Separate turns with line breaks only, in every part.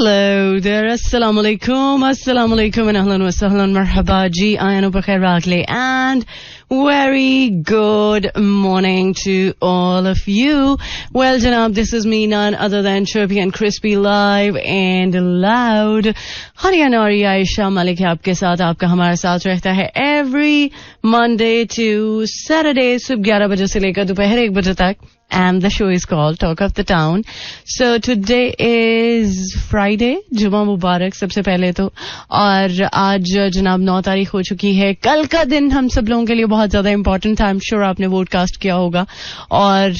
Hello there, assalamu alaikum and ahlan wa sahlan, marhaba ji, ayano bakhair ragle, and very good morning to all of you. Well janab, this is me, none other than chirpy and crispy, live and loud. Haryanari Aisha Malik hai aapke saath, aapka hamara saath rehta hai every Monday to Saturday, subh 11 baje se lekar dopeher 1 baje tak. And the show is called Talk of the Town. So today is Friday, जुमा मुबारक सबसे पहले तो. और आज जनाब 9 तारीख हो चुकी है. कल का दिन हम सब लोगों के लिए बहुत ज्यादा इम्पोर्टेंट था. I'm sure आपने वोट कास्ट किया होगा, और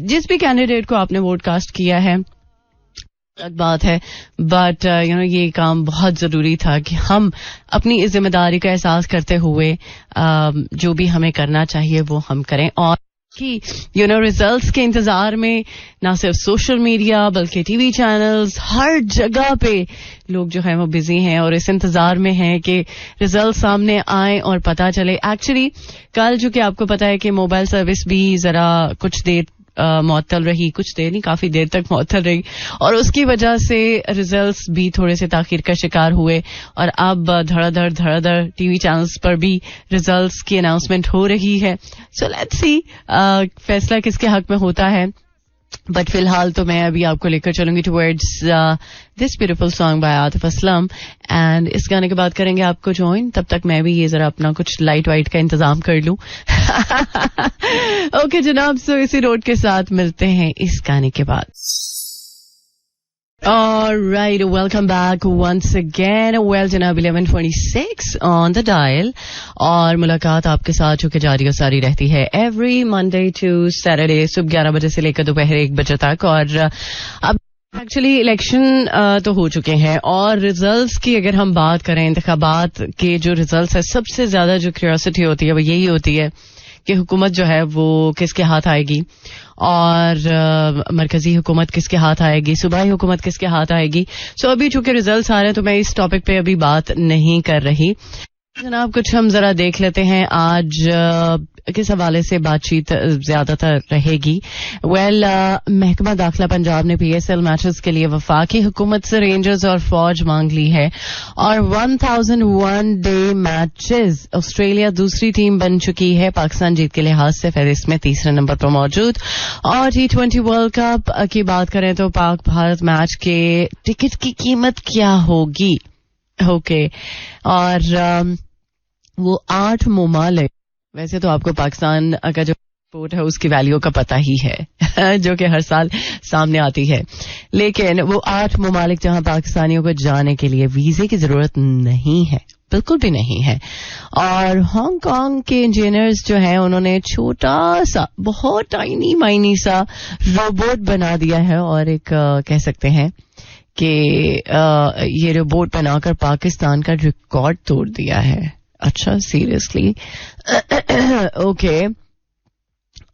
जिस भी कैंडिडेट को आपने वोट कास्ट किया है अलग बात है, बट ये काम बहुत जरूरी था कि हम अपनी इस जिम्मेदारी का एहसास करते हुए जो भी हमें करना चाहिए वो हम करें. और कि रिजल्ट्स के इंतजार में ना सिर्फ सोशल मीडिया बल्कि टीवी चैनल्स, हर जगह पे लोग जो है वो बिजी हैं और इस इंतजार में हैं कि रिजल्ट सामने आए और पता चले. एक्चुअली कल जो कि आपको पता है कि मोबाइल सर्विस भी जरा कुछ देर मुअत्तल रही, कुछ देर नहीं काफी देर तक मुअत्तल रही, और उसकी वजह से रिजल्ट्स भी थोड़े से ताखीर का शिकार हुए. और अब धड़ाधड़ टीवी चैनल्स पर भी रिजल्ट्स की अनाउंसमेंट हो रही है. सो लेट्स सी फैसला किसके हक में होता है. बट फिलहाल तो मैं अभी आपको लेकर चलूंगी towards this beautiful song by Atif Aslam, and इस गाने के बाद करेंगे आपको ज्वाइन. तब तक मैं भी ये जरा अपना कुछ लाइट वाइट का इंतजाम कर लूं. ओके जनाब, सो इसी रोड के साथ मिलते हैं इस गाने के बाद. Alright, welcome back once again. Well जनाब 11:26 on the dial, और मुलाकात आपके साथ जो कि जारी और सारी रहती है every Monday to Saturday सुबह 11 बजे से लेकर दोपहर 1 बजे तक. और अब एक्चुअली इलेक्शन तो हो चुके हैं, और रिजल्ट्स की अगर हम बात करें, इंतखाबात के जो रिजल्ट्स है, सबसे ज्यादा जो क्यूरियोसिटी होती है वो यही होती है कि हुकूमत जो है वो किसके हाथ आएगी, और मरकजी हुकूमत किसके हाथ आएगी, सूबाई हुकूमत किसके हाथ आएगी. सो अभी चूंकि रिजल्ट्स आ रहे हैं तो मैं इस टॉपिक पे अभी बात नहीं कर रही. जनाब कुछ हम जरा देख लेते हैं आज किस हवाले से बातचीत ज्यादातर रहेगी. वेल महकमा दाखिला पंजाब ने PSL मैचेस के लिए वफाकी हुकूमत से रेंजर्स और फौज मांग ली है, और 1001 डे मैचेस ऑस्ट्रेलिया दूसरी टीम बन चुकी है पाकिस्तान जीत के लिहाज से फहरिस्त में तीसरे नंबर पर मौजूद. और T20 वर्ल्ड कप की बात करें तो पाक भारत मैच के टिकट की कीमत क्या होगी. ओके, और वो 8 मुमालिक, वैसे तो आपको पाकिस्तान का जो स्पोर्ट है उसकी वैल्यू का पता ही है जो कि हर साल सामने आती है, लेकिन वो 8 मुमालिक जहां पाकिस्तानियों को जाने के लिए वीजे की जरूरत नहीं है, बिल्कुल भी नहीं है. और हांगकांग के इंजीनियर्स जो हैं उन्होंने छोटा सा, बहुत टाइनी माइनी सा रोबोट बना दिया है, और एक कह सकते हैं कि ये रोबोट बनाकर पाकिस्तान का रिकॉर्ड तोड़ दिया है. अच्छा, सीरियसली? ओके.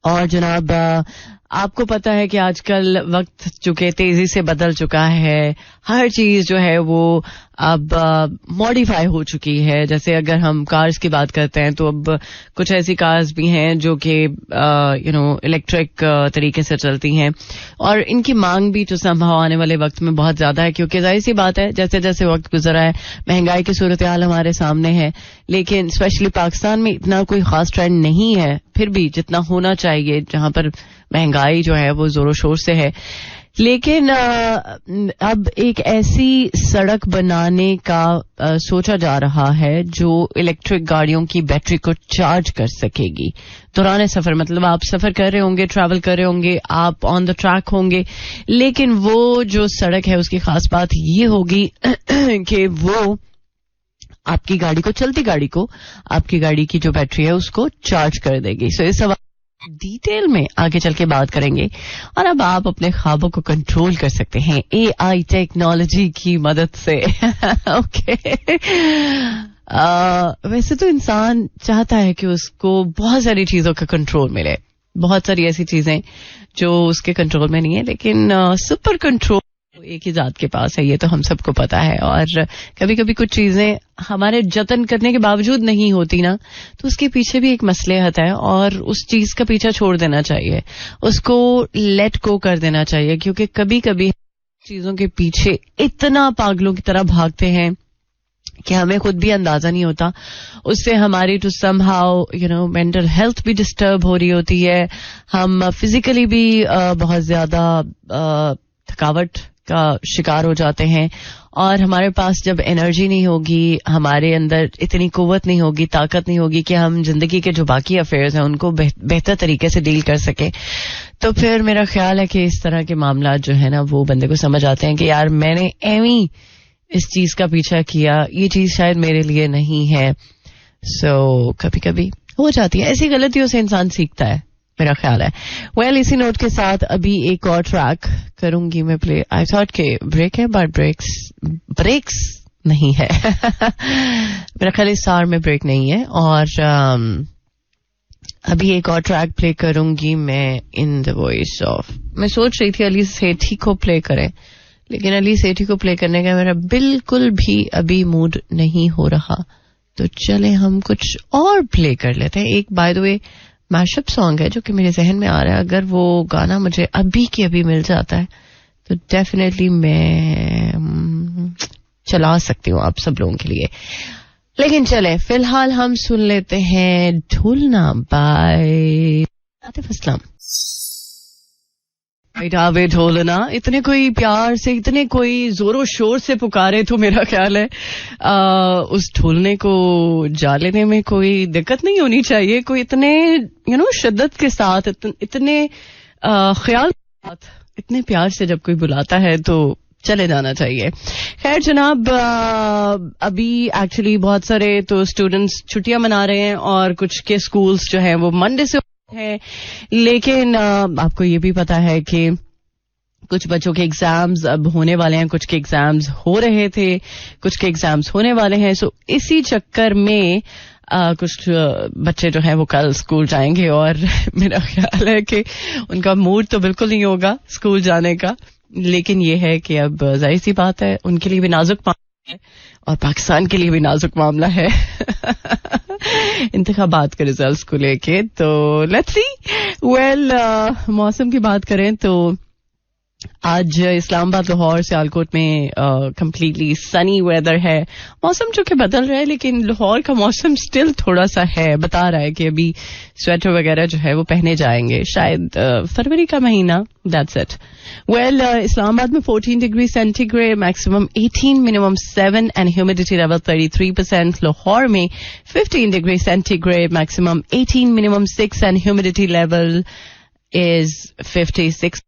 और जनाब आपको पता है कि आजकल वक्त चूंकि तेजी से बदल चुका है, हर चीज जो है वो अब मॉडिफाई हो चुकी है. जैसे अगर हम कार्स की बात करते हैं तो अब कुछ ऐसी कार्स भी हैं जो कि इलेक्ट्रिक तरीके से चलती हैं, और इनकी मांग भी जो संभव आने वाले वक्त में बहुत ज्यादा है, क्योंकि जाहिर सी बात है जैसे जैसे वक्त गुजरा है महंगाई की सूरत हाल हमारे सामने है. लेकिन स्पेशली पाकिस्तान में इतना कोई खास ट्रेंड नहीं है, फिर भी जितना होना चाहिए, जहां पर महंगाई जो है वो जोरों शोर से है. लेकिन अब एक ऐसी सड़क बनाने का सोचा जा रहा है जो इलेक्ट्रिक गाड़ियों की बैटरी को चार्ज कर सकेगी दौरान सफर. मतलब आप सफर कर रहे होंगे, ट्रैवल कर रहे होंगे, आप ऑन द ट्रैक होंगे, लेकिन वो जो सड़क है उसकी खास बात ये होगी कि वो आपकी गाड़ी को, चलती गाड़ी को, आपकी गाड़ी की जो बैटरी है उसको चार्ज कर देगी. सो इस सवाल डिटेल में आगे चल के बात करेंगे. और अब आप अपने ख्वाबों को कंट्रोल कर सकते हैं AI टेक्नोलॉजी की मदद से. ओके. वैसे तो इंसान चाहता है कि उसको बहुत सारी चीजों का कंट्रोल मिले, बहुत सारी ऐसी चीजें जो उसके कंट्रोल में नहीं है, लेकिन सुपर कंट्रोल एक ही जात के पास है, ये तो हम सबको पता है. और कभी कभी कुछ चीजें हमारे जतन करने के बावजूद नहीं होती ना, तो उसके पीछे भी एक मसलहत है, और उस चीज का पीछा छोड़ देना चाहिए, उसको लेट गो कर देना चाहिए, क्योंकि कभी कभी चीजों के पीछे इतना पागलों की तरह भागते हैं कि हमें खुद भी अंदाजा नहीं होता. उससे हमारी टू समहाउ मेंटल हेल्थ भी डिस्टर्ब हो रही होती है. हम फिजिकली भी बहुत ज्यादा थकावट का शिकार हो जाते हैं. और हमारे पास जब एनर्जी नहीं होगी, हमारे अंदर इतनी कुव्वत नहीं होगी, ताकत नहीं होगी कि हम जिंदगी के जो बाकी अफेयर्स हैं उनको बेहतर तरीके से डील कर सके, तो फिर मेरा ख्याल है कि इस तरह के मामला जो है ना वो बंदे को समझ आते हैं कि यार मैंने एवी इस चीज का पीछा किया, ये चीज शायद मेरे लिए नहीं है. सो कभी कभी हो जाती है. ऐसी गलतियों से इंसान सीखता है, मेरा ख्याल है. वेल, इसी नोट के साथ अभी एक और ट्रैक करूंगी मैं प्ले. आई थॉट के ब्रेक है, बट ब्रेक्स नहीं है. मेरा ख्याल इस सार में ब्रेक नहीं है. और अभी एक और ट्रैक प्ले करूंगी मैं इन द वॉइस ऑफ. मैं सोच रही थी अली सेठी को प्ले करें, लेकिन अली सेठी को प्ले करने का मेरा बिल्कुल भी अभी मूड नहीं हो रहा. तो चले हम कुछ और प्ले कर लेते हैं. एक by the way mashup song है जो कि मेरे जहन में आ रहा है. अगर वो गाना मुझे अभी के अभी मिल जाता है तो डेफिनेटली मैं चला सकती हूँ आप सब लोगों के लिए. लेकिन चले फिलहाल हम सुन लेते हैं ढूलना बाय आतिफ असलम. ढाबे ढोलना, इतने कोई प्यार से, इतने कोई जोरों शोर से पुकारे तो मेरा ख्याल है उस ढोलने को जा लेने में कोई दिक्कत नहीं होनी चाहिए. कोई इतने शिद्दत के साथ, इतने ख्याल के साथ, इतने प्यार से जब कोई बुलाता है तो चले जाना चाहिए. खैर जनाब, अभी एक्चुअली बहुत सारे तो स्टूडेंट्स छुट्टियां मना रहे हैं और कुछ के स्कूल्स जो हैं वो मंडे से है. लेकिन आपको ये भी पता है कि कुछ बच्चों के एग्जाम्स अब होने वाले हैं, कुछ के एग्जाम्स हो रहे थे, कुछ के एग्जाम्स होने वाले हैं. सो इसी चक्कर में कुछ बच्चे जो हैं वो कल स्कूल जाएंगे और मेरा ख्याल है कि उनका मूड तो बिल्कुल नहीं होगा स्कूल जाने का. लेकिन ये है कि अब जाहिर सी बात है उनके लिए भी नाजुक मामला है और पाकिस्तान के लिए भी नाजुक मामला है इंतखाबात के रिजल्ट्स को लेके. तो लेट्स सी. वेल, मौसम की बात करें तो आज इस्लामाबाद, लाहौर, सियालकोट में कंप्लीटली सनी वेदर है. मौसम जो कि बदल रहा है, लेकिन लाहौर का मौसम स्टिल थोड़ा सा है, बता रहा है कि अभी स्वेटर वगैरह जो है वो पहने जाएंगे शायद फरवरी का महीना. That's it. वेल, इस्लामाबाद में 14 degree centigrade, maximum 18, minimum 7 and humidity level 33%. Lahore में 15 degree centigrade, maximum 18, minimum 6 and humidity level is 56.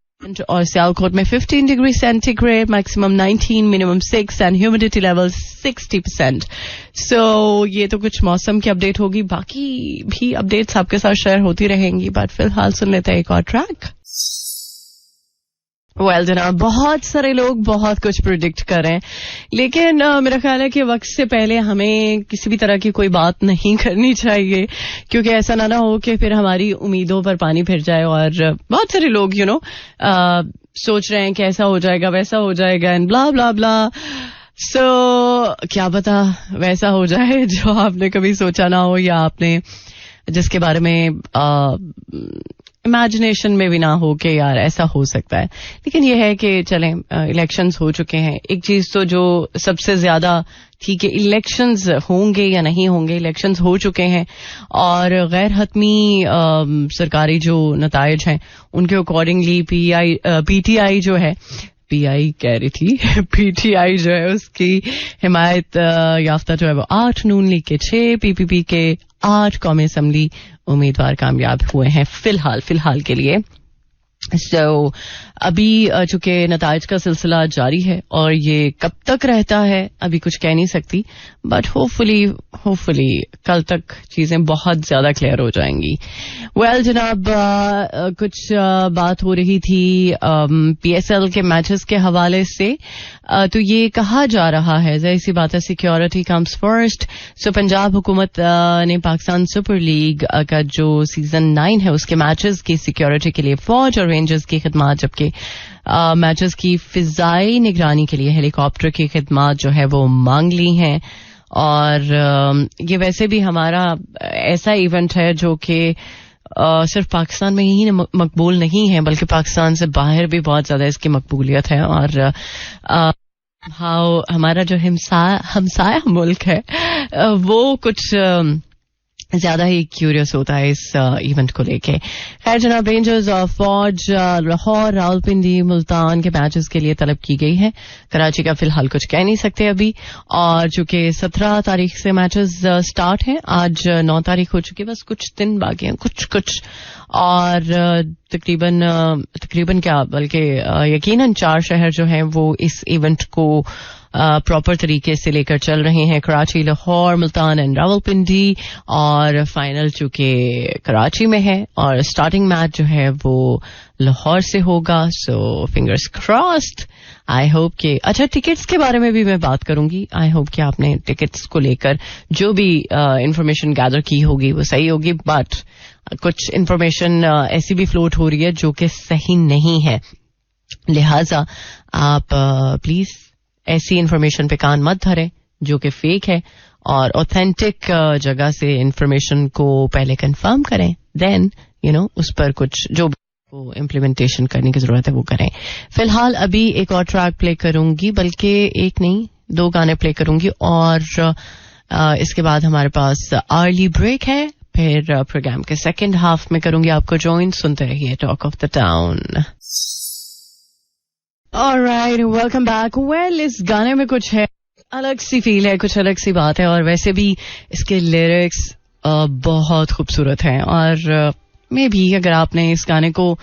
और सियालकोट में 15 degree centigrade, maximum 19, minimum 6 and humidity level 60%. सो ये तो कुछ मौसम की अपडेट होगी. बाकी भी अपडेट्स आपके साथ शेयर होती रहेंगी, बट फिलहाल सुन लेते हैं एक और ट्रैक. वेल जनाब, बहुत सारे लोग बहुत कुछ प्रिडिक्ट करें, लेकिन मेरा ख्याल है कि वक्त से पहले हमें किसी भी तरह की कोई बात नहीं करनी चाहिए, क्योंकि ऐसा ना हो कि फिर हमारी उम्मीदों पर पानी फिर जाए. और बहुत सारे लोग सोच रहे हैं कि ऐसा हो जाएगा, वैसा हो जाएगा एंड ब्ला ब्ला ब्ला. सो क्या पता वैसा हो जाए जो आपने कभी सोचा ना हो, या आपने जिसके बारे में इमेजिनेशन में भी ना हो कि यार ऐसा हो सकता है. लेकिन ये है कि चलें, इलेक्शंस हो चुके हैं. एक चीज तो जो सबसे ज्यादा थी कि इलेक्शंस होंगे या नहीं होंगे, इलेक्शंस हो चुके हैं और गैर हतमी सरकारी जो नताइज हैं उनके अकॉर्डिंगली पीटीआई जो है, पीआई कह रही थी, पीटीआई जो है उसकी हिमायत याफ्ता जो है वो 8, नून लीग के 6, पीपीपी के 8 कौमी असम्बली उम्मीदवार कामयाब हुए हैं फिलहाल के लिए. सो अभी चूंकि नताइज का सिलसिला जारी है और ये कब तक रहता है अभी कुछ कह नहीं सकती, बट होपफुली कल तक चीजें बहुत ज्यादा क्लियर हो जाएंगी. वेल जनाब, कुछ बात हो रही थी पीएसएल के मैचेस के हवाले से. तो ये कहा जा रहा है, जाहिर सी बात है सिक्योरिटी कम्स फर्स्ट. सो पंजाब हुकूमत ने पाकिस्तान सुपर लीग का जो सीजन 9 है उसके मैचेस की सिक्योरिटी के लिए फौज और रेंजर्स की खिदमात, जबकि मैचेस की फिजाई निगरानी के लिए हेलीकॉप्टर की खिदमात जो है वो मांग ली हैं. और ये वैसे भी हमारा ऐसा इवेंट है जो कि सिर्फ पाकिस्तान में ही मकबूल नहीं है बल्कि पाकिस्तान से बाहर भी बहुत ज्यादा इसकी मकबूलियत है. और हमारा जो हमसाया मुल्क है वो कुछ ज्यादा ही क्यूरियस होता है इस इवेंट को लेके. खैर जनाब, रेंजर्स और फौज लाहौर, रावलपिंडी, मुल्तान के मैचेस के लिए तलब की गई है. कराची का फिलहाल कुछ कह नहीं सकते अभी, और चूंकि 17 तारीख से मैचेस स्टार्ट हैं, आज 9 तारीख हो चुकी है, बस कुछ दिन बाकी हैं, कुछ और तकरीबन क्या बल्कि यकीनन 4 शहर जो हैं वो इस इवेंट को प्रॉपर तरीके से लेकर चल रहे हैं. कराची, लाहौर, मुल्तान एंड रावलपिंडी. और फाइनल चूंकि कराची में है और स्टार्टिंग मैच जो है वो लाहौर से होगा. So fingers crossed. I hope कि अच्छा, टिकट्स के बारे में भी मैं बात करूंगी. आई होप कि आपने टिकट्स को लेकर जो भी इंफॉर्मेशन गैदर की होगी वो सही होगी, बट कुछ इंफॉर्मेशन ऐसी भी फ्लोट हो रही है जो कि सही नहीं है. लिहाजा आप प्लीज ऐसी इंफॉर्मेशन पे कान मत धरें जो कि फेक है, और ऑथेंटिक जगह से इंफॉर्मेशन को पहले कंफर्म करें, देन उस पर कुछ जो इम्प्लीमेंटेशन करने की जरूरत है वो करें. फिलहाल अभी एक और ट्रैक प्ले करूंगी, बल्कि एक नहीं 2 गाने प्ले करूंगी, और इसके बाद हमारे पास अर्ली ब्रेक है. फिर प्रोग्राम के सेकेंड हाफ में करूंगी आपको ज्वाइन. सुनते रहिए talk of the town. Alright, welcome back. Well, इस गाने में कुछ है, अलग सी फील है, कुछ अलग सी बात है, और वैसे भी इसके लिरिक्स बहुत खूबसूरत हैं. और मे भी अगर आपने इस गाने को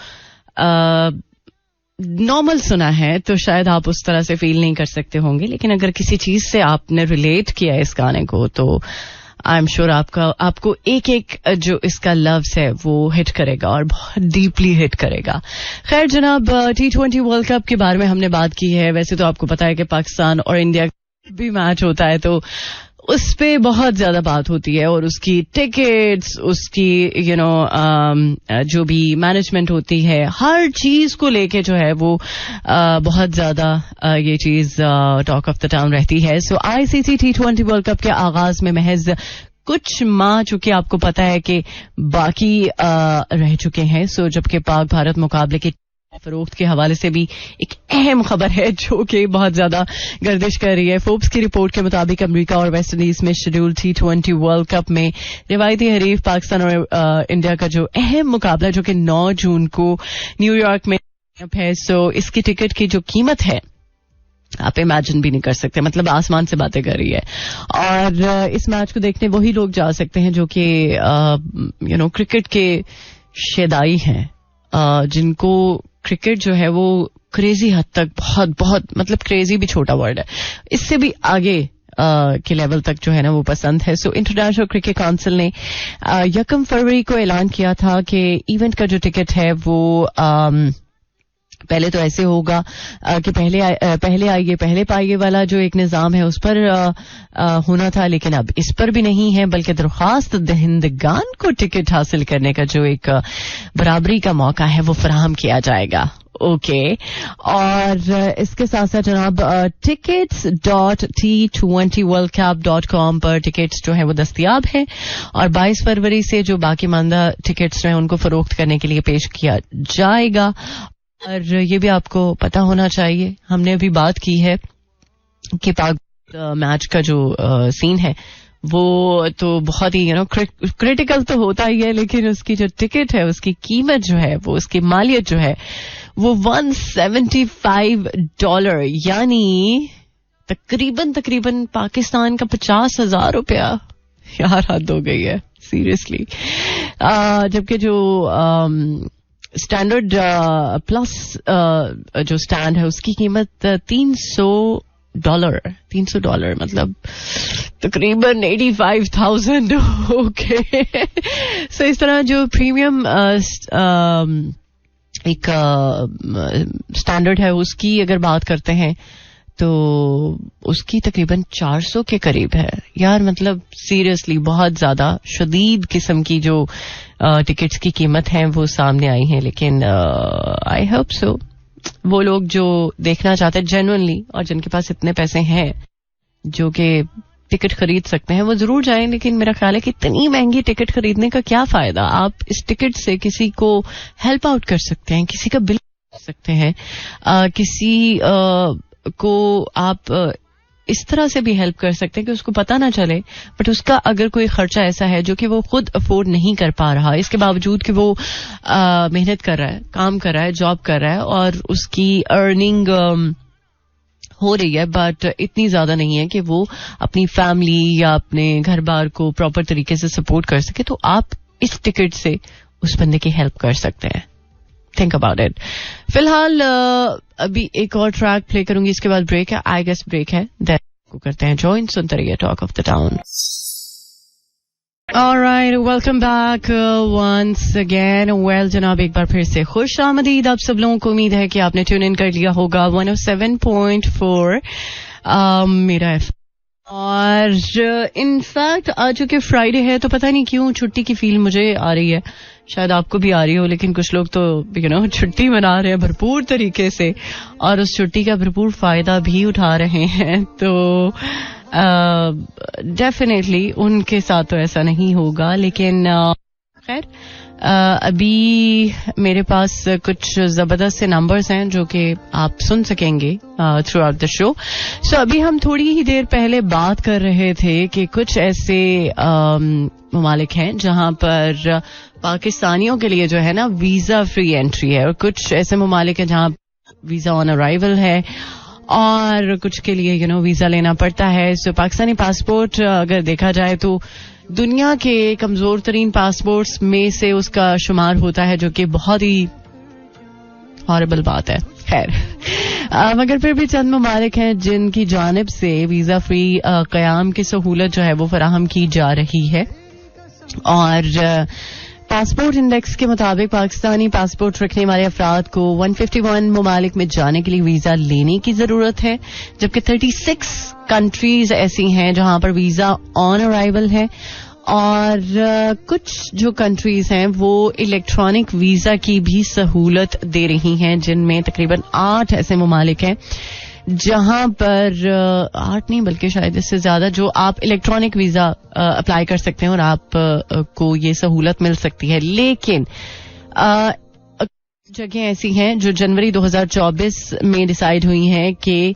नॉर्मल सुना है तो शायद आप उस तरह से फील नहीं कर सकते होंगे, लेकिन अगर किसी चीज से आपने रिलेट किया इस गाने को तो आई एम श्योर आपको एक एक जो इसका लव्स है वो हिट करेगा, और बहुत डीपली हिट करेगा. खैर जनाब, T20 वर्ल्ड कप के बारे में हमने बात की है. वैसे तो आपको पता है कि पाकिस्तान और इंडिया भी मैच होता है तो उस पे बहुत ज्यादा बात होती है, और उसकी टिकट्स, उसकी जो भी मैनेजमेंट होती है, हर चीज को लेके जो है वो बहुत ज्यादा ये चीज टॉक ऑफ द टाउन रहती है. सो ICC T20 वर्ल्ड कप के आगाज में महज कुछ माह चूंकि आपको पता है कि बाकी रह चुके हैं. सो जबकि पाक भारत मुकाबले के फरोख्त के हवाले से भी एक अहम खबर है जो कि बहुत ज्यादा गर्दिश कर रही है. फोर्ब्स की रिपोर्ट के मुताबिक अमेरिका और वेस्ट इंडीज में शेड्यूल T20 वर्ल्ड कप में रिवायती हरीफ पाकिस्तान और इंडिया का जो अहम मुकाबला जो कि 9 जून को न्यूयॉर्क में है. सो इसकी टिकट की जो कीमत है आप इमेजिन भी नहीं कर सकते, मतलब आसमान से बातें कर रही है. और इस मैच को देखने वही लोग जा सकते हैं जो कि क्रिकेट के शेदाई हैं, जिनको क्रिकेट जो है वो क्रेजी हद तक, बहुत मतलब क्रेजी भी छोटा वर्ड है, इससे भी आगे के लेवल तक जो है ना वो पसंद है. सो इंटरनेशनल क्रिकेट काउंसिल ने 1 फरवरी को ऐलान किया था कि इवेंट का जो टिकट है वो पहले तो ऐसे होगा कि पहले आइए पहले पाइए वाला जो एक निजाम है उस पर होना था, लेकिन अब इस पर भी नहीं है, बल्कि दरख्वास्त दहिंदगान को टिकट हासिल करने का जो एक बराबरी का मौका है वो फराहम किया जाएगा. ओके. और इसके साथ साथ जनाब tickets.t20worldcup.com पर टिकट्स जो है वो दस्तयाब है, और 22 फरवरी से जो बाकी मानदा टिकट्स हैं उनको फरोख्त करने के लिए पेश किया जाएगा. और ये भी आपको पता होना चाहिए, हमने अभी बात की है कि पाक मैच का जो सीन है वो तो बहुत ही क्रिटिकल तो होता ही है, लेकिन उसकी जो टिकट है उसकी कीमत जो है वो, उसकी मालियत जो है वो $175, यानी तकरीबन पाकिस्तान का 50,000 रुपया. यार हद हो गई है सीरियसली. जबकि जो स्टैंडर्ड प्लस जो स्टैंड है उसकी कीमत $300, मतलब तकरीबन 85,000. ओके. सो इस तरह जो प्रीमियम एक स्टैंडर्ड है उसकी अगर बात करते हैं तो उसकी तकरीबन 400 के करीब है. यार मतलब सीरियसली बहुत ज्यादा शदीद किस्म की जो टिकट्स की कीमत है वो सामने आई है. लेकिन आई होप सो वो लोग जो देखना चाहते हैं जेन्युइनली, और जिनके पास इतने पैसे हैं जो कि टिकट खरीद सकते हैं वो जरूर जाएं, लेकिन मेरा ख्याल है कि इतनी महंगी टिकट खरीदने का क्या फायदा. आप इस टिकट से किसी को हेल्प आउट कर सकते हैं, किसी का बिल कर सकते हैं, किसी को आप इस तरह से भी हेल्प कर सकते हैं कि उसको पता ना चले, बट उसका अगर कोई खर्चा ऐसा है जो कि वो खुद अफोर्ड नहीं कर पा रहा, इसके बावजूद कि वो मेहनत कर रहा है, काम कर रहा है, जॉब कर रहा है और उसकी अर्निंग हो रही है, बट इतनी ज्यादा नहीं है कि वो अपनी फैमिली या अपने घर बार को प्रॉपर तरीके से सपोर्ट कर सके, तो आप इस टिकट से उस बंदे की हेल्प कर सकते हैं. Think about it. फिलहाल अभी एक और ट्रैक प्ले करूंगी, इसके बाद ब्रेक है, आई गेस ब्रेक है, देन को करते हैं जॉइन. सुनते रहिए talk of the town. Alright, welcome back once again. Well, जनाब एक बार फिर से खुश आमदीद आप सब लोगों को. उम्मीद है कि आपने ट्यून इन कर लिया होगा 107.4 मेरा एफ. और इनफैक्ट आज चूंकि फ्राइडे है तो पता नहीं क्यों छुट्टी की फील मुझे आ रही है, शायद आपको भी आ रही हो, लेकिन कुछ लोग तो छुट्टी मना रहे हैं भरपूर तरीके से और उस छुट्टी का भरपूर फायदा भी उठा रहे हैं. तो डेफिनेटली उनके साथ तो ऐसा नहीं होगा, लेकिन खैर अभी मेरे पास कुछ जबरदस्त से नंबर्स हैं जो कि आप सुन सकेंगे थ्रू आउट द शो. सो अभी हम थोड़ी ही देर पहले बात कर रहे थे कि कुछ ऐसे ममालिक हैं जहां पर पाकिस्तानियों के लिए जो है ना वीजा फ्री एंट्री है, और कुछ ऐसे ममालिक हैं जहां वीजा ऑन अराइवल है और कुछ के लिए वीजा लेना पड़ता है. सो पाकिस्तानी पासपोर्ट अगर देखा जाए तो दुनिया के कमजोर तरीन पासपोर्ट्स में से उसका शुमार होता है, जो कि बहुत ही हॉरिबल बात है. खैर मगर फिर भी चंद ममालिक हैं जिनकी जानिब से वीजा फ्री कयाम की सहूलत जो है वो फराहम की जा रही है. और पासपोर्ट इंडेक्स के मुताबिक पाकिस्तानी पासपोर्ट रखने वाले अफराद को 151 ममालिक में जाने के लिए वीजा लेने की जरूरत है, जबकि 36 कंट्रीज ऐसी हैं जहां पर वीजा ऑन अराइवल है. और कुछ जो कंट्रीज हैं वो इलेक्ट्रॉनिक वीजा की भी सहूलत दे रही हैं, जिनमें तकरीबन 8 ऐसे ममालिक हैं जहां पर 8 नहीं बल्कि शायद इससे ज्यादा जो आप इलेक्ट्रॉनिक वीजा अप्लाई कर सकते हैं और आप को ये सहूलत मिल सकती है. लेकिन जगह ऐसी हैं जो जनवरी 2024 में डिसाइड हुई हैं कि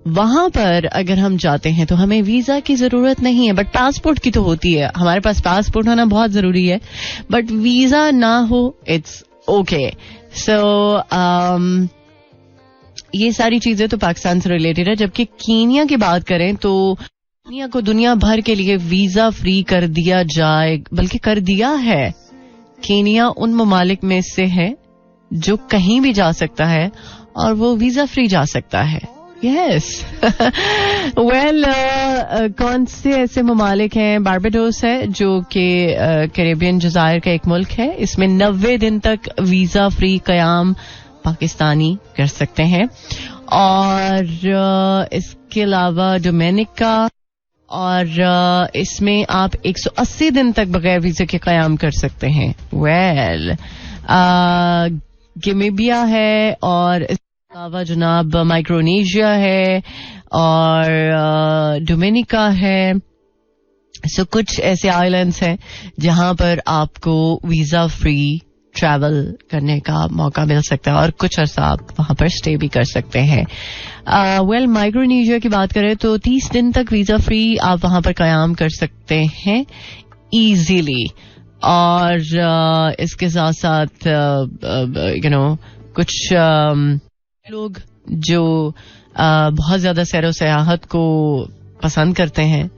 वहां पर अगर हम जाते हैं तो हमें वीजा की जरूरत नहीं है, बट पासपोर्ट की तो होती है. हमारे पास पासपोर्ट होना बहुत जरूरी है, बट वीजा ना हो इट्स ओके. सो ये सारी चीजें तो पाकिस्तान से रिलेटेड है. जबकि कीनिया की बात करें तो कीनिया को दुनिया भर के लिए वीजा फ्री कर दिया जाए, बल्कि कर दिया है. कीनिया उन ममालिक में से है जो कहीं भी जा सकता है और वो वीजा फ्री जा सकता है. यस वेल कौन से ऐसे ममालिक हैं? बारबाडोस है जो कि कैरेबियन जजायर का एक मुल्क है. इसमें 90 दिन तक वीजा फ्री कयाम पाकिस्तानी कर सकते हैं. और इसके अलावा डोमिनिका, और इसमें आप 180 दिन तक बगैर वीजा के कयाम कर सकते हैं. वेल गिमिबिया है, और इसके अलावा जनाब माइक्रोनेशिया है और डोमिनिका है. सो कुछ ऐसे आइलैंड्स हैं जहां पर आपको वीजा फ्री ट्रैवल करने का मौका मिल सकता है और कुछ अर्सा आप वहां पर स्टे भी कर सकते हैं. वेल माइक्रोनेशिया की बात करें तो 30 दिन तक वीजा फ्री आप वहां पर कयाम कर सकते हैं इजीली. और इसके साथ साथ कुछ लोग जो बहुत ज्यादा सैरो सयाहत को पसंद करते हैं,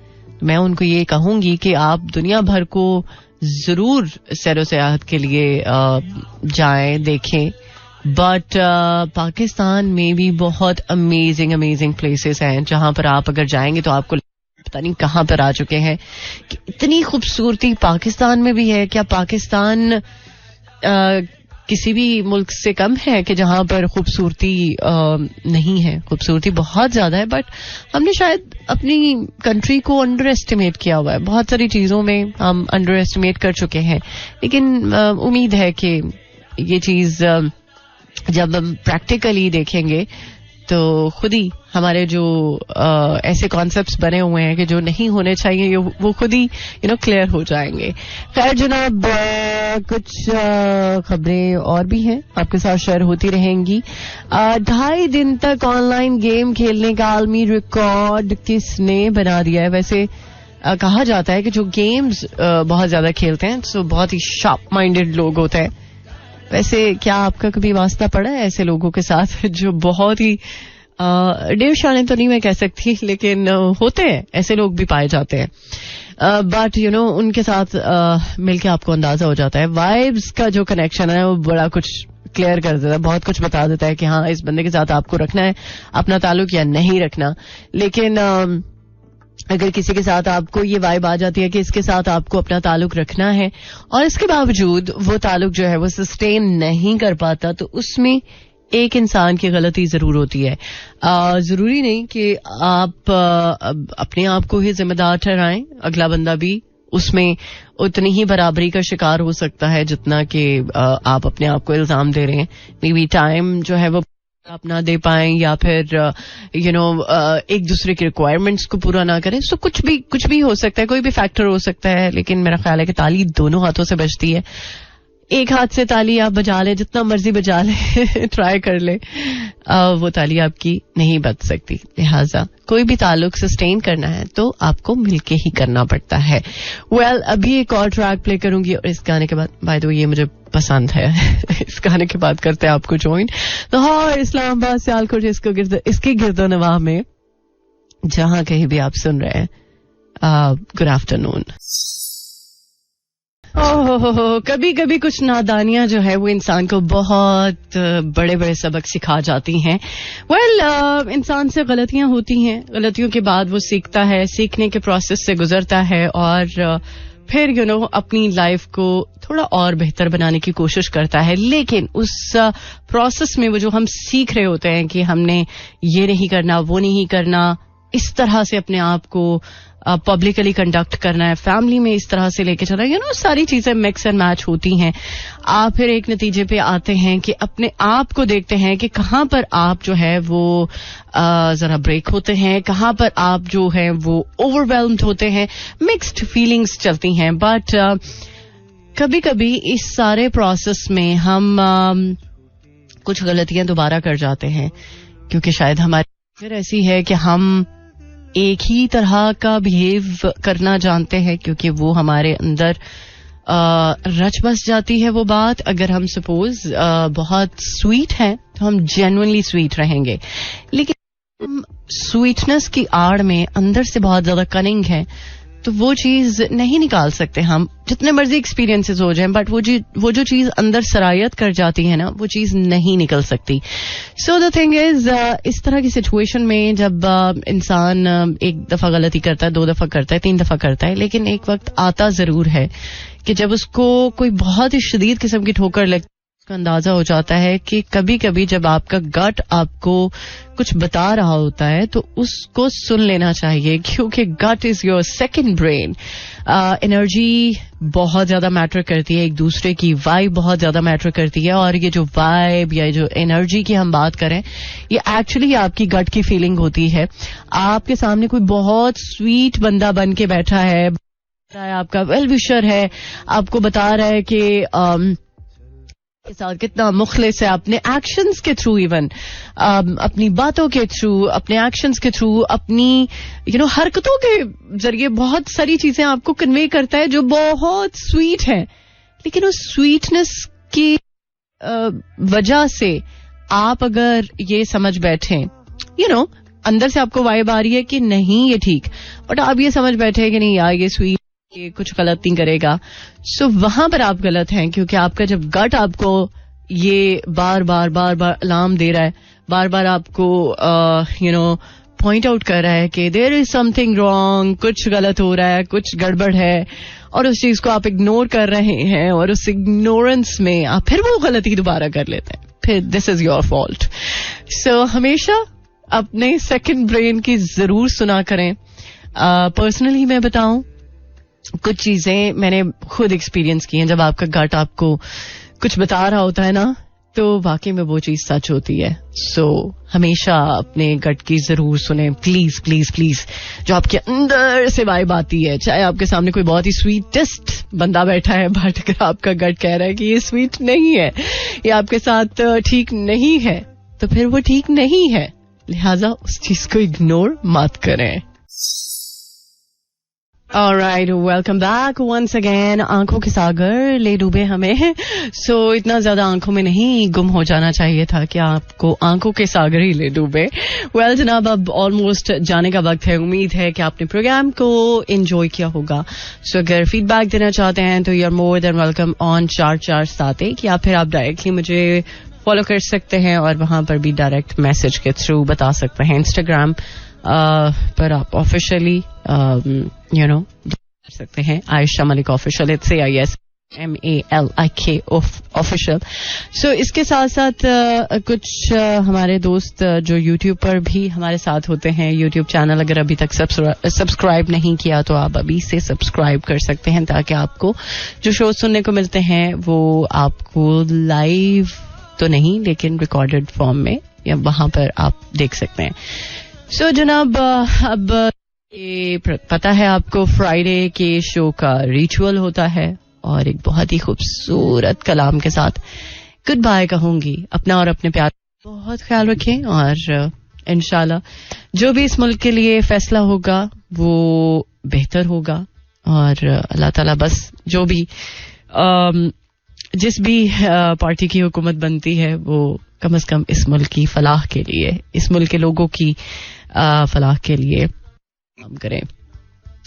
मैं उनको ये कहूंगी कि आप दुनिया भर को जरूर सैरो सयाहत के लिए जाएं, देखें. बट पाकिस्तान में भी बहुत अमेजिंग प्लेसेस हैं जहां पर आप अगर जाएंगे तो आपको पता नहीं कहां पर आ चुके हैं कि इतनी खूबसूरती पाकिस्तान में भी है. क्या पाकिस्तान किसी भी मुल्क से कम है कि जहां पर खूबसूरती नहीं है? खूबसूरती बहुत ज्यादा है, बट हमने शायद अपनी कंट्री को अंडर एस्टिमेट किया हुआ है. बहुत सारी चीजों में हम अंडर एस्टिमेट कर चुके हैं, लेकिन उम्मीद है कि ये चीज जब हम प्रैक्टिकली देखेंगे तो खुद ही हमारे जो ऐसे कॉन्सेप्ट्स बने हुए हैं कि जो नहीं होने चाहिए वो खुद ही क्लियर हो जाएंगे. खैर जनाब, कुछ खबरें और भी हैं आपके साथ शेयर होती रहेंगी. 2.5 दिन तक ऑनलाइन गेम खेलने का आलमी रिकॉर्ड किसने बना दिया है? वैसे कहा जाता है कि जो गेम्स बहुत ज्यादा खेलते हैं तो बहुत ही शार्प माइंडेड लोग होते हैं. वैसे क्या आपका कभी वास्ता पड़ा है ऐसे लोगों के साथ जो बहुत ही डेढ़ शाने तो नहीं मैं कह सकती, लेकिन होते हैं, ऐसे लोग भी पाए जाते हैं. बट उनके साथ मिलके आपको अंदाजा हो जाता है, वाइब्स का जो कनेक्शन है वो बड़ा कुछ क्लियर कर देता है, बहुत कुछ बता देता है कि हाँ इस बंदे के साथ आपको रखना है अपना ताल्लुक या नहीं रखना. लेकिन अगर किसी के साथ आपको ये वाइब आ जाती है कि इसके साथ आपको अपना ताल्लुक रखना है और इसके बावजूद वो ताल्लुक जो है वो सस्टेन नहीं कर पाता, तो उसमें एक इंसान की गलती जरूर होती है. जरूरी नहीं कि आप अपने आप को ही जिम्मेदार ठहराएं, अगला बंदा भी उसमें उतनी ही बराबरी का शिकार हो सकता है जितना कि आप अपने आप को इल्जाम दे रहे हैं. मे बी टाइम जो है वो आप ना दे पाएं या फिर एक दूसरे की रिक्वायरमेंट्स को पूरा ना करें. सो कुछ भी हो सकता है, कोई भी फैक्टर हो सकता है. लेकिन मेरा ख्याल है कि ताली दोनों हाथों से बजती है. एक हाथ से ताली आप बजा ले, जितना मर्जी बजा ले, ट्राई कर ले, वो ताली आपकी नहीं बज सकती. लिहाजा कोई भी ताल्लुक सस्टेन करना है तो आपको मिलके ही करना पड़ता है. अभी एक और ट्रैक प्ले करूंगी और इस गाने के बाद, बाय द वे ये मुझे पसंद है, इस गाने के बाद करते हैं आपको ज्वाइन. तो हाँ, इस्लामाबाद सियालकोट इसके गिरदोनवाह में जहां कहीं भी आप सुन रहे हैं, गुड आफ्टरनून. कभी कभी कुछ नादानियां जो है वो इंसान को बहुत बड़े बड़े सबक सिखा जाती हैं. इंसान से गलतियां होती हैं, गलतियों के बाद वो सीखता है, सीखने के प्रोसेस से गुजरता है और फिर अपनी लाइफ को थोड़ा और बेहतर बनाने की कोशिश करता है. लेकिन उस प्रोसेस में वो जो हम सीख रहे होते हैं कि हमने ये नहीं करना, वो नहीं करना, इस तरह से अपने आप को पब्लिकली कंडक्ट करना है, फैमिली में इस तरह से लेके चलना, सारी चीजें मिक्स एंड मैच होती हैं. आप फिर एक नतीजे पे आते हैं कि अपने आप को देखते हैं कि कहाँ पर आप जो है वो जरा ब्रेक होते हैं, कहाँ पर आप जो है वो ओवरवेल्म्ड होते हैं, मिक्स्ड फीलिंग्स चलती हैं. बट कभी कभी इस सारे प्रोसेस में हम कुछ गलतियां दोबारा कर जाते हैं, क्योंकि शायद हमारी फिर ऐसी है कि हम एक ही तरह का बिहेव करना जानते हैं, क्योंकि वो हमारे अंदर रच बस जाती है वो बात. अगर हम सपोज बहुत स्वीट हैं तो हम जेन्युइनली स्वीट रहेंगे, लेकिन हम स्वीटनेस की आड़ में अंदर से बहुत ज्यादा कनिंग है तो वो चीज नहीं निकाल सकते हम, जितने मर्जी एक्सपीरियंसेस हो जाएं. बट वो जो चीज अंदर सरायत कर जाती है ना, वो चीज नहीं निकल सकती. सो द थिंग इज, इस तरह की सिचुएशन में जब इंसान एक दफा गलती करता है, 2 दफा करता है, 3 दफा करता है, लेकिन एक वक्त आता जरूर है कि जब उसको कोई बहुत ही शदीद किस्म की ठोकर लगती, उसका अंदाजा हो जाता है कि कभी कभी जब आपका गट आपको कुछ बता रहा होता है तो उसको सुन लेना चाहिए, क्योंकि gut is your second brain. Energy बहुत ज्यादा मैटर करती है, एक दूसरे की वाइब बहुत ज्यादा मैटर करती है. और ये जो वाइब या जो एनर्जी की हम बात करें, ये एक्चुअली आपकी गट की फीलिंग होती है. आपके सामने कोई बहुत स्वीट बंदा बन के बैठा है, आपका वेल विशर है, आपको बता रहा है कि के साथ कितना मुखलिस है, अपने एक्शंस के थ्रू, इवन अपनी बातों के थ्रू, अपने एक्शंस के थ्रू, अपनी हरकतों के जरिए बहुत सारी चीजें आपको कन्वे करता है जो बहुत स्वीट है. लेकिन उस स्वीटनेस की वजह से आप अगर ये समझ बैठे, अंदर से आपको वाइब आ रही है कि नहीं ये ठीक, बट आप ये समझ बैठे कि नहीं यार ये स्वीट, ये कुछ गलत नहीं करेगा, सो वहां पर आप गलत हैं. क्योंकि आपका जब गट आपको ये बार बार अलार्म दे रहा है, बार बार आपको पॉइंट आउट कर रहा है कि देयर इज समथिंग रॉन्ग, कुछ गलत हो रहा है, कुछ गड़बड़ है, और उस चीज को आप इग्नोर कर रहे हैं, और उस इग्नोरेंस में आप फिर वो गलती दोबारा कर लेते हैं, फिर दिस इज योर फॉल्ट. सो हमेशा अपने सेकंड ब्रेन की जरूर सुना करें. पर्सनली मैं बताऊं, कुछ चीजें मैंने खुद एक्सपीरियंस की हैं. जब आपका गट आपको कुछ बता रहा होता है ना, तो वाकई में वो चीज सच होती है. सो हमेशा अपने गट की जरूर सुने, प्लीज प्लीज प्लीज. जो आपके अंदर से वाइब आती है, चाहे आपके सामने कोई बहुत ही स्वीटेस्ट बंदा बैठा है, बट अगर आपका गट कह रहा है कि ये स्वीट नहीं है, ये आपके साथ ठीक नहीं है, तो फिर वो ठीक नहीं है. लिहाजा उस चीज को इग्नोर मत करें. Alright, welcome back once again. आंखों के सागर ले डूबे हमें. So इतना ज्यादा आंखों में नहीं गुम हो जाना चाहिए था कि आपको आंखों के सागर ही ले डूबे. Well जनाब, अब ऑलमोस्ट जाने का वक्त है. उम्मीद है कि आपने प्रोग्राम को एंजॉय किया होगा. So अगर फीडबैक देना चाहते हैं तो you are more than welcome on 4471, या फिर आप डायरेक्टली मुझे फॉलो कर सकते हैं और वहां पर भी डायरेक्ट मैसेज के थ्रू बता सकते हैं. इंस्टाग्राम पर आप ऑफिशियली कर सकते हैं Ayesha Malik official. It's AISMALIK official. So इसके साथ साथ कुछ हमारे दोस्त जो यूट्यूब पर भी हमारे साथ होते हैं. यूट्यूब चैनल अगर अभी तक सब्सक्राइब नहीं किया तो आप अभी से सब्सक्राइब कर सकते हैं, ताकि आपको जो शो सुनने को मिलते हैं वो आपको लाइव तो नहीं लेकिन रिकॉर्डेड फॉर्म में या वहां पर आप देख सकते हैं. सो जनाब, अब ये पता है आपको फ्राइडे के शो का रिचुअल होता है, और एक बहुत ही खूबसूरत कलाम के साथ गुड बाय कहूंगी. अपना और अपने प्यार बहुत ख्याल रखें, और इंशाल्लाह जो भी इस मुल्क के लिए फैसला होगा वो बेहतर होगा. और अल्लाह ताला बस जो भी जिस भी पार्टी की हुकूमत बनती है वो कम से कम इस मुल्क की फलाह के लिए, इस मुल्क के लोगों की फलाह के लिए काम करें.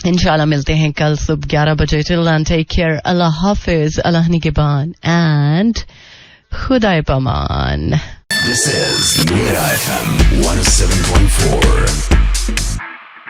इंशाल्लाह मिलते हैं कल सुबह 11 बजे. Till then take care. अल्लाह हाफिज, अल्लाह निगहबान एंड खुदाए पमान.
This is Mira FM 107.4.